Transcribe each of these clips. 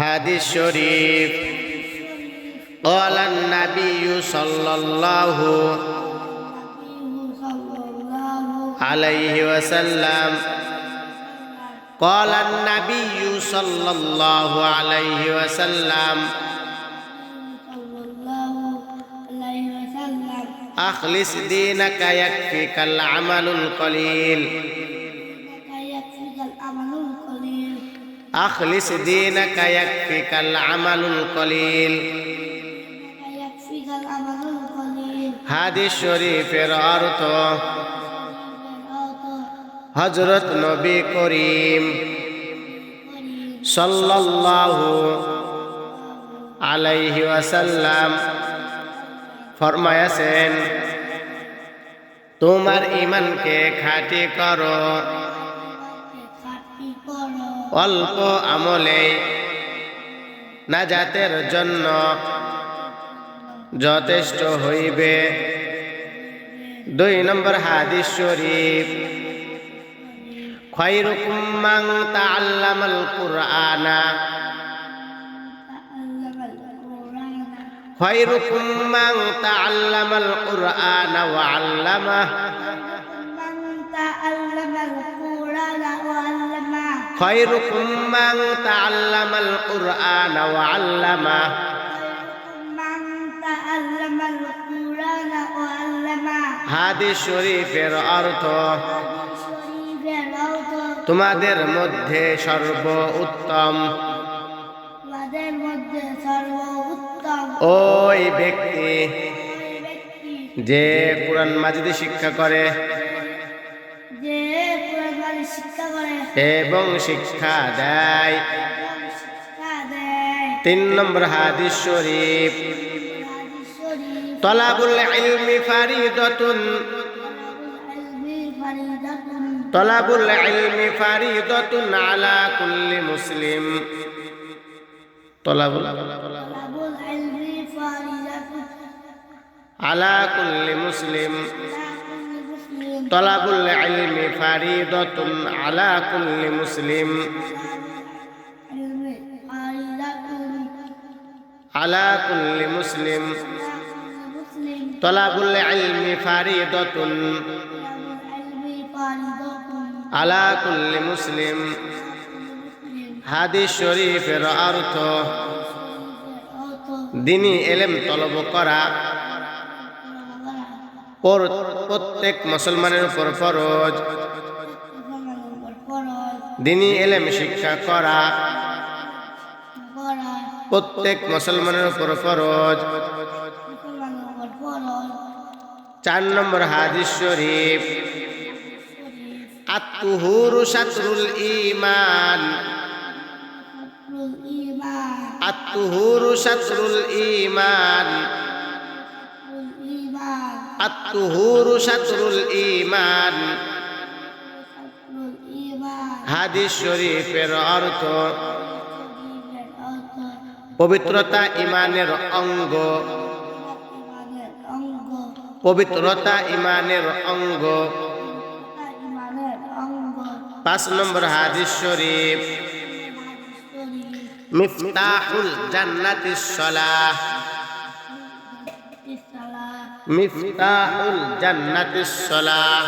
হাদিস শরীফ قال النبي صلى الله عليه وسلم قال النبي صلى الله عليه وسلم أخلص دينك يكفيك العمل القليل أخلص دينك يكفيك العمل القليل হাদিস শরীফের অর্থ হযরত নবী করিম সাল্লাল্লাহু আলাইহি ওয়াসাল্লাম ফরমায়াছেন, তোমার ঈমানকে খাঁটি করো, অল্প আমলে নাজাতের জন্য যথেষ্ট হইবে। 2 নম্বর হাদিস শরীফ খায়রুকুম মান তাআল্লামাল কুরআনা খায়রুকুম মান তাআল্লামাল কুরআনা ওয়া আল্লামাহু খায়রুকুম মান তাআল্লামাল কুরআনা ওয়া আল্লামাহু হাদিস শরীফের অর্থ তোমাদের মধ্যে সর্বোত্তম ওই ব্যক্তি যে কুরআন মাজিদ শিক্ষা করে এবং শিক্ষা দেয়। 3 নম্বর হাদিস শরীফ তলাবুল ইলমি ফারিদাতুন তলাবুল ইলমি ফারিদাতুন আলা কুল্লি মুসলিম তলাবুল ইলমি ফারিদাতুন আলা কুল্লি মুসলিম তলাবুল ইলমি ফারিদাতুন আলা কুল্লি মুসলিম আলা কুল্লি মুসলিম তলাবুল ইলমি ফারিদাতুন আলা কুল্লি মুসলিম হাদিস শরীফের অর্থ দ্বীনি ইলম তলব করা প্রত্যেক মুসলমানের উপর ফরজ। দ্বীনি ইলম শিক্ষা করা প্রত্যেক মুসলমানের উপর ফরজ। 4 নম্বর হাদিস শরীফ আত-তুহুরু শাতরুল ঈমান আত-তুহুরু শাতরুল ঈমান আত-তুহুরু শাতরুল ঈমান হাদিস শরীফের অর্থ পবিত্রতা ঈমানের অঙ্গ পবিত্রতা ঈমানের অঙ্গ। 5 নম্বর হাদিস শরীফ মিফতাহুল জান্নাতিস সালাহ মিফতাহুল জান্নাতিস সালাহ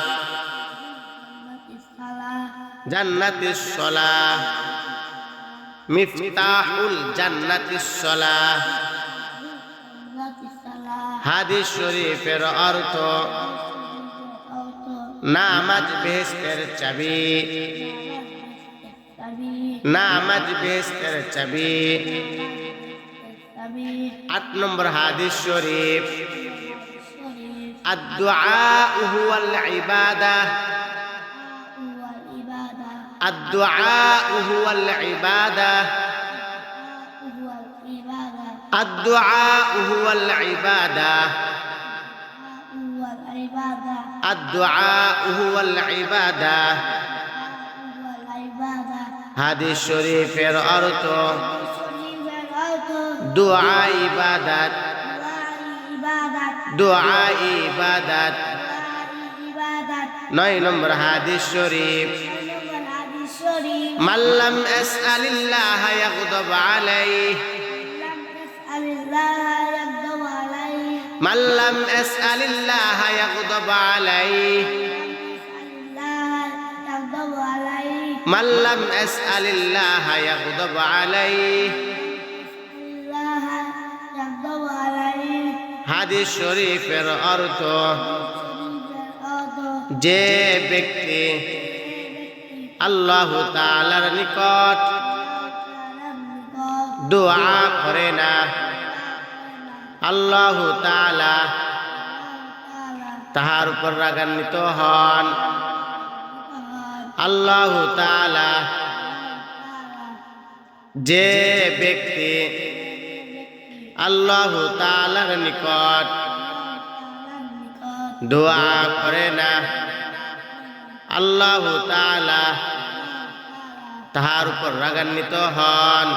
জান্নাতিস সালাহ মিফতাহুল জান্নাতিস সালাহ হাদিস শরীফের অর্থ নামাজ বেহেশতের চাবি নামাজ বেহেশতের চাবি। 8 নম্বর হাদিস শরীফ আদ-দুআ হুয়াল ইবাদাহ আদ-দুআ হুয়াল ইবাদাহ الدعاء هو العبادة الدعاء هو العبادة হাদিস শরীফের অর্থ দোয়া ইবাদত দোয়া ইবাদত। 9 নম্বর হাদিস শরীফ من لم يسأل الله يغضب عليه من لم يسأل الله يغضب عليه من لم يسأل الله يغضب عليه হাদিস শরীফের অর্থ যে ব্যক্তি আল্লাহ তাআলার নিকট দোয়া করে না আল্লাহ তাআলা তাহার উপর রাগান্বিত হন আল্লাহ তাআলা যে ব্যক্তি আল্লাহ তাআলার নিকট দোয়া করে না আল্লাহ তাআলা তাহার উপর রাগান্বিত হন